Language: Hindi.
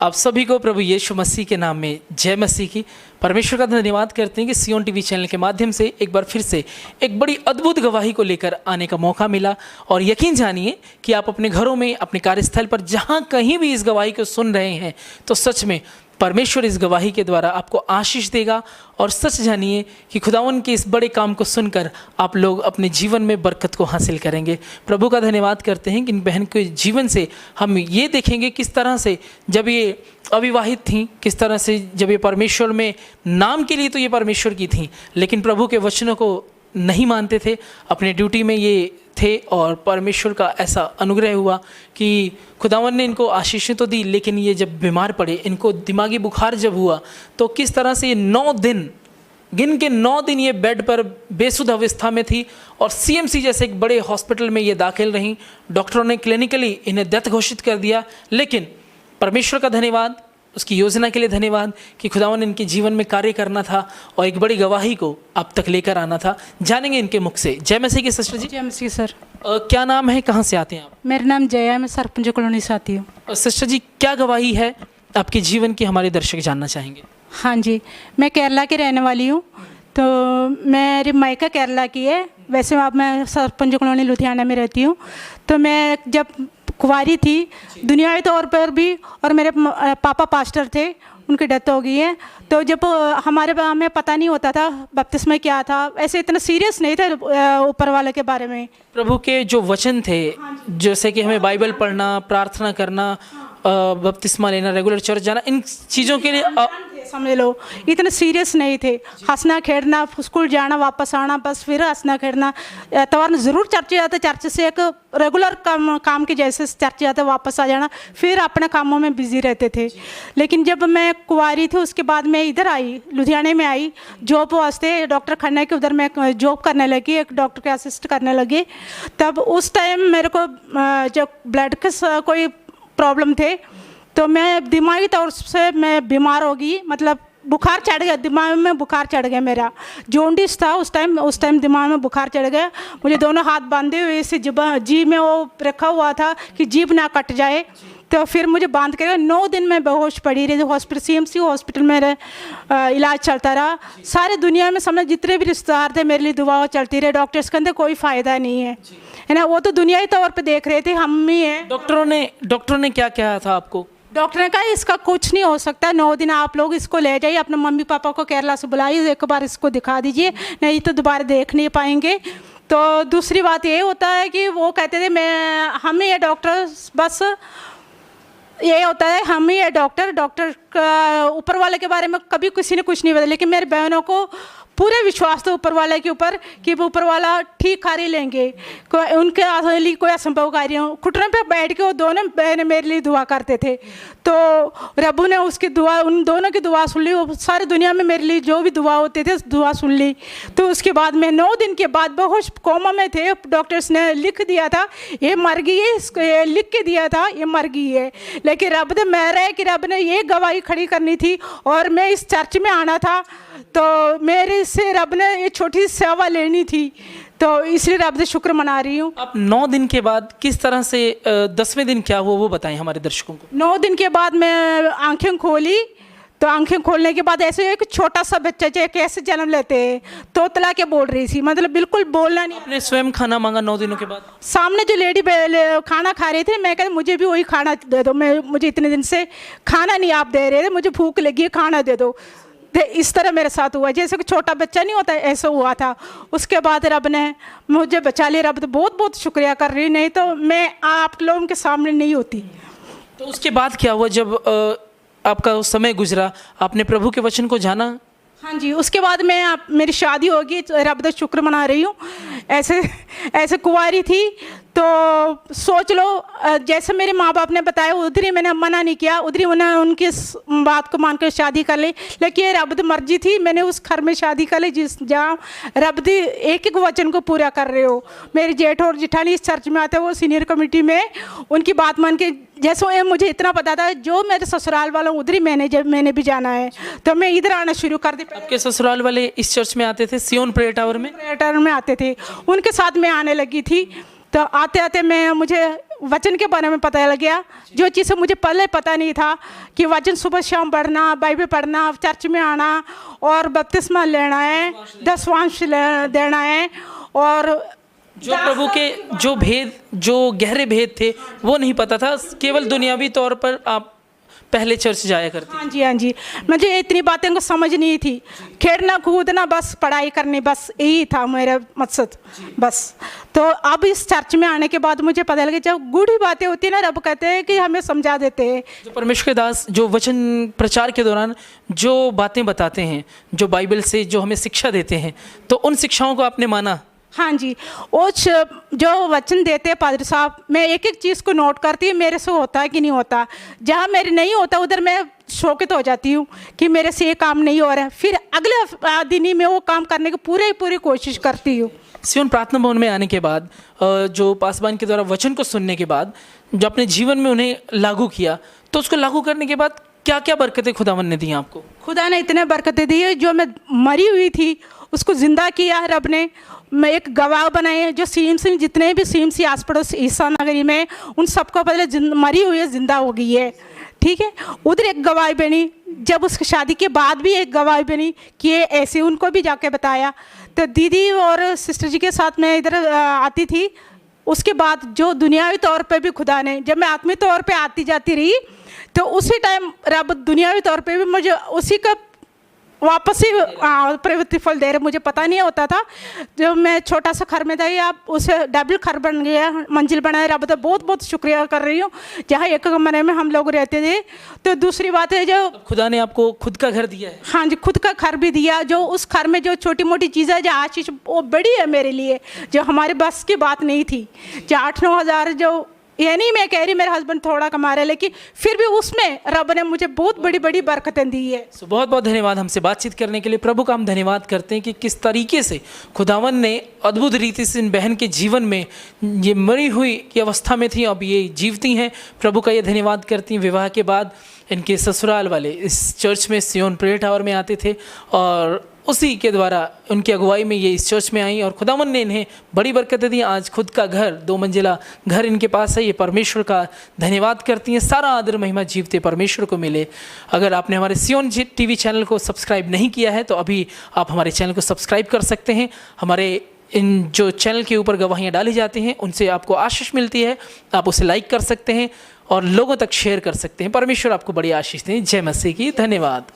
आप सभी को प्रभु यीशु मसीह के नाम में जय मसीह की। परमेश्वर का धन्यवाद करते हैं कि सियोन टीवी चैनल के माध्यम से एक बार फिर से एक बड़ी अद्भुत गवाही को लेकर आने का मौका मिला। और यकीन जानिए कि आप अपने घरों में, अपने कार्यस्थल पर, जहां कहीं भी इस गवाही को सुन रहे हैं, तो सच में परमेश्वर इस गवाही के द्वारा आपको आशीष देगा। और सच जानिए कि खुदावन के इस बड़े काम को सुनकर आप लोग अपने जीवन में बरकत को हासिल करेंगे। प्रभु का धन्यवाद करते हैं कि इन बहन के जीवन से हम ये देखेंगे किस तरह से जब ये अविवाहित थीं, किस तरह से जब ये परमेश्वर में नाम के लिए तो ये परमेश्वर की थीं, लेकिन प्रभु के वचनों को नहीं मानते थे, अपने ड्यूटी में ये थे। और परमेश्वर का ऐसा अनुग्रह हुआ कि खुदावन ने इनको आशीषें तो दी, लेकिन ये जब बीमार पड़े, इनको दिमागी बुखार जब हुआ, तो किस तरह से ये 9 दिन गिन के 9 दिन ये बेड पर बेसुध अवस्था में थी। और सीएमसी जैसे एक बड़े हॉस्पिटल में ये दाखिल रहीं। डॉक्टरों ने क्लिनिकली इन्हें डेथ घोषित कर दिया, लेकिन परमेश्वर का धन्यवाद, उसकी योजना के लिए धन्यवाद कि खुदावन ने इनके जीवन में कार्य करना था और एक बड़ी गवाही को आप तक लेकर आना था। जानेंगे इनके मुख से। जय मसीह की सिस्टर जी। जय मसीह सर। क्या नाम है, कहाँ से आते हैं आप? मेरा नाम जया है, मैं सरपंच कॉलोनी से आती हूँ। सिस्टर जी, क्या गवाही है आपके जीवन की, हमारे दर्शक जानना चाहेंगे। हाँ जी, मैं केरला की रहने वाली हूँ। तो मेरी मायका केरला की है, वैसे अब मैं सरपंच कॉलोनी लुधियाना में रहती हूँ। तो मैं जब कुंवारी थी, दुनियावी तौर पर भी, और मेरे पापा पास्टर थे, उनकी डेथ हो गई है। तो जब हमारे हमें पता नहीं होता था बपतिस्मा क्या था, ऐसे इतना सीरियस नहीं थे ऊपर वाले के बारे में। प्रभु के जो वचन थे, जैसे कि हमें बाइबल पढ़ना, प्रार्थना करना, बपतिस्मा लेना, रेगुलर चर्च जाना, इन चीज़ों के लिए समझ लो इतने सीरियस नहीं थे। हंसना खेलना, स्कूल जाना, वापस आना, बस फिर हंसना खेलना। एतवार ज़रूर चर्च जाते, चर्च से एक रेगुलर काम के जैसे चर्च जाते, वापस आ जाना, फिर अपने कामों में बिजी रहते थे। लेकिन जब मैं कुंवारी थी, उसके बाद मैं इधर आई, लुधियाने में आई जॉब वास्ते, डॉक्टर खन्ना के उधर मैं जॉब करने लगी, एक डॉक्टर के असिस्ट करने लगी। तब उस टाइम मेरे को जब ब्लड के कोई प्रॉब्लम थे, तो मैं दिमागी तौर से मैं बीमार हो गई, मतलब बुखार चढ़ गया, दिमाग में बुखार चढ़ गया। मेरा जॉन्डिस था उस टाइम दिमाग में बुखार चढ़ गया। मुझे दोनों हाथ बांधे हुए से जीभ में वो रखा हुआ था कि जीभ ना कट जाए। तो फिर मुझे बांध के 9 दिन में बेहोश पड़ी रही। हॉस्पिटल सीएमसी हॉस्पिटल में इलाज चलता रहा। सारे दुनिया में समझ जितने भी रिश्तेदार थे मेरे लिए दुआ चलती रही। डॉक्टर्स के अंदर कोई फ़ायदा नहीं है ना, वो तो दुनियाई तौर पे देख रहे थे, हम ही हैं। डॉक्टरों ने क्या कहा था आपको? डॉक्टर ने कहा इसका कुछ नहीं हो सकता, 9 दिन आप लोग इसको ले जाइए, अपने मम्मी पापा को केरला से बुलाइए, एक बार इसको दिखा दीजिए, नहीं तो दोबारा देख नहीं पाएंगे। तो दूसरी बात ये होता है कि वो कहते थे हम ही ये डॉक्टर, बस ये होता है हम ही ये डॉक्टर का ऊपर वाले के बारे में कभी किसी ने कुछ नहीं बताया। लेकिन मेरे बहनों को पूरे विश्वास था ऊपर वाले के ऊपर कि वो ऊपर वाला ठीक कार्य लेंगे, उनके लिए कोई असंभव कार्य हो। घुटने पे बैठ के वो दोनों बहनें मेरे लिए दुआ करते थे। तो रब्बू ने उसकी दुआ, उन दोनों की दुआ सुन ली। वो सारी दुनिया में मेरे लिए जो भी दुआ होते थे दुआ सुन ली। तो उसके बाद मैं 9 दिन के बाद बेहोश कोमा में थे। डॉक्टर्स ने लिख दिया था ये मर गई है, इसको ये लिख के दिया था ये मर गई है। लेकिन रब ने मेरा है कि रब ने ये गवाही खड़ी करनी थी और मैं इस चर्च में आना था। तो मेरे से रब ने ये छोटी सी सेवा लेनी थी, तो इसलिए रब से शुक्र मना रही हूँ। आप 9 दिन के बाद किस तरह से 10वें दिन क्या हुआ वो बताएं हमारे दर्शकों को। 9 दिन के बाद मैं आंखें खोली, तो आंखें खोलने के बाद ऐसे एक छोटा सा बच्चा कैसे जन्म लेते हैं, तोतला के बोल रही थी, मतलब बिल्कुल बोलना नहीं। आपने स्वयं खाना मांगा 9 दिनों के बाद? सामने जो लेडी खाना खा रही थी, मैं कहती मुझे भी वही खाना दे दो, मुझे इतने दिन से खाना नहीं आप दे रहे थे, मुझे भूख लगी है, खाना दे दो। इस तरह मेरे साथ हुआ, जैसे कि छोटा बच्चा नहीं होता ऐसा हुआ था। उसके बाद रब ने मुझे बचा लिया। रब तो बहुत बहुत शुक्रिया कर रही, नहीं तो मैं आप लोगों के सामने नहीं होती। तो उसके बाद क्या हुआ जब आपका समय गुजरा, आपने प्रभु के वचन को जाना? हाँ जी, उसके बाद मेरी शादी होगी, तो रब का शुक्र मना रही हूँ। ऐसे कुंवारी थी तो सोच लो, जैसे मेरे माँ बाप ने बताया उधर ही मैंने मना नहीं किया, उधर ही उन्हें उनकी बात को मान कर शादी कर ली। लेकिन ये रब की मर्जी थी, मैंने उस घर में शादी कर ली जहाँ रब दी एक एक वचन को पूरा कर रहे हो। मेरे जेठ और जेठानी इस चर्च में आते, वो सीनियर कमेटी में, उनकी बात मान के जैसे मुझे इतना पता था जो मेरे ससुराल वालों उधर ही मैंने भी जाना है, तो मैं इधर आना शुरू कर दी। आपके ससुराल वाले इस चर्च में आते थे, सियोन प्रेयर टावर में? प्रेयर टावर में आते थे, उनके साथ मैं आने लगी थी। तो आते आते मुझे वचन के बारे में पता लग गया, जो चीज़ मुझे पहले पता नहीं था कि वचन सुबह शाम पढ़ना, बाइबल पढ़ना, चर्च में आना और बपतिस्मा लेना है, दसवांश देना है, और जो प्रभु के जो भेद, जो गहरे भेद थे वो नहीं पता था, केवल दुनियावी तौर पर आप पहले चर्च जाया करते। हाँ जी, हाँ जी, मुझे इतनी बातें को समझ नहीं थी, खेलना कूदना बस, पढ़ाई करनी बस, यही था मेरा मकसद बस। तो अब इस चर्च में आने के बाद मुझे पता लगा जब गूढ़ी बातें होती है ना, रब कहते हैं कि हमें समझा देते हैं। जो परमेश्वर के दास जो वचन प्रचार के दौरान जो बातें बताते हैं, जो बाइबल से जो हमें शिक्षा देते हैं, तो उन शिक्षाओं को आपने माना? हाँ जी, वो जो वचन देते हैं पादरी साहब, मैं एक एक चीज़ को नोट करती हूँ, मेरे से होता है कि नहीं होता। जहाँ मेरे नहीं होता उधर मैं शौकित हो जाती हूँ कि मेरे से ये काम नहीं हो रहा है, फिर अगले दिन ही मैं वो काम करने की पूरी कोशिश करती हूँ। सियोन प्रार्थना भवन में आने के बाद, जो पासवान के द्वारा वचन को सुनने के बाद जो अपने जीवन में उन्हें लागू किया, तो उसको लागू करने के बाद क्या क्या बरकतें खुदावन ने दी आपको? खुदा ने इतने बरकतें दी है, जो मैं मरी हुई थी उसको ज़िंदा किया है रब ने। मैं एक गवाह बनाए हैं, जो सीएमसी जितने भी सीएमसी आस पड़ोस ईसा नगरी में, उन सबको पहले मरी हुई है जिंदा हो गई है, ठीक है। उधर एक गवाही बनी, जब उसकी शादी के बाद भी एक गवाही बनी कि ये ऐसे, उनको भी जाके बताया। तो दीदी और सिस्टर जी के साथ मैं इधर आती थी। उसके बाद जो दुनियावी तौर पे भी खुदा ने, जब मैं आत्मीय तौर पे आती जाती रही, तो उसी टाइम रब दुनियावी तौर पे भी मुझे उसी का वापस ही प्रवृत्ति फल दे रहे। मुझे पता नहीं होता था, जब मैं छोटा सा घर में था, आप उसे डबल घर बन गया, मंजिल बनाए। रब तो बहुत बहुत शुक्रिया कर रही हूँ, जहाँ एक कमरे में हम लोग रहते थे। तो दूसरी बात है, जो खुदा ने आपको खुद का घर दिया है। हाँ जी, खुद का घर भी दिया। जो उस घर में जो छोटी मोटी चीज़ें, जो आशीष वो बड़ी है मेरे लिए, जो हमारे बस की बात नहीं थी। जो 8-9 हज़ार, जो ये नहीं मैं कह रही मेरे हस्बैंड थोड़ा कमा रहे, लेकिन फिर भी उसमें रब ने मुझे बहुत बड़ी बड़ी बरकतें दी है। बहुत बहुत धन्यवाद हमसे बातचीत करने के लिए। प्रभु का हम धन्यवाद करते हैं कि किस तरीके से खुदावन ने अद्भुत रीति से इन बहन के जीवन में, ये मरी हुई की अवस्था में थी, अब ये जीवती हैं। प्रभु का ये धन्यवाद करती हैं। विवाह के बाद इनके ससुराल वाले इस चर्च में, सियोन प्रेयर टावर में आते थे, और उसी के द्वारा उनकी अगुवाई में ये इस चर्च में आई, और खुदावन ने इन्हें बड़ी बरकतें दी। आज खुद का घर, 2 मंजिला घर इनके पास है। ये परमेश्वर का धन्यवाद करती हैं। सारा आदर महिमा जीवते परमेश्वर को मिले। अगर आपने हमारे सियोन टीवी चैनल को सब्सक्राइब नहीं किया है, तो अभी आप हमारे चैनल को सब्सक्राइब कर सकते हैं। हमारे इन जो चैनल के ऊपर गवाहियाँ डाली जाती हैं, उनसे आपको आशीष मिलती है। आप उसे लाइक कर सकते हैं और लोगों तक शेयर कर सकते हैं। परमेश्वर आपको बड़ी आशीष दें। जय मसीह की। धन्यवाद।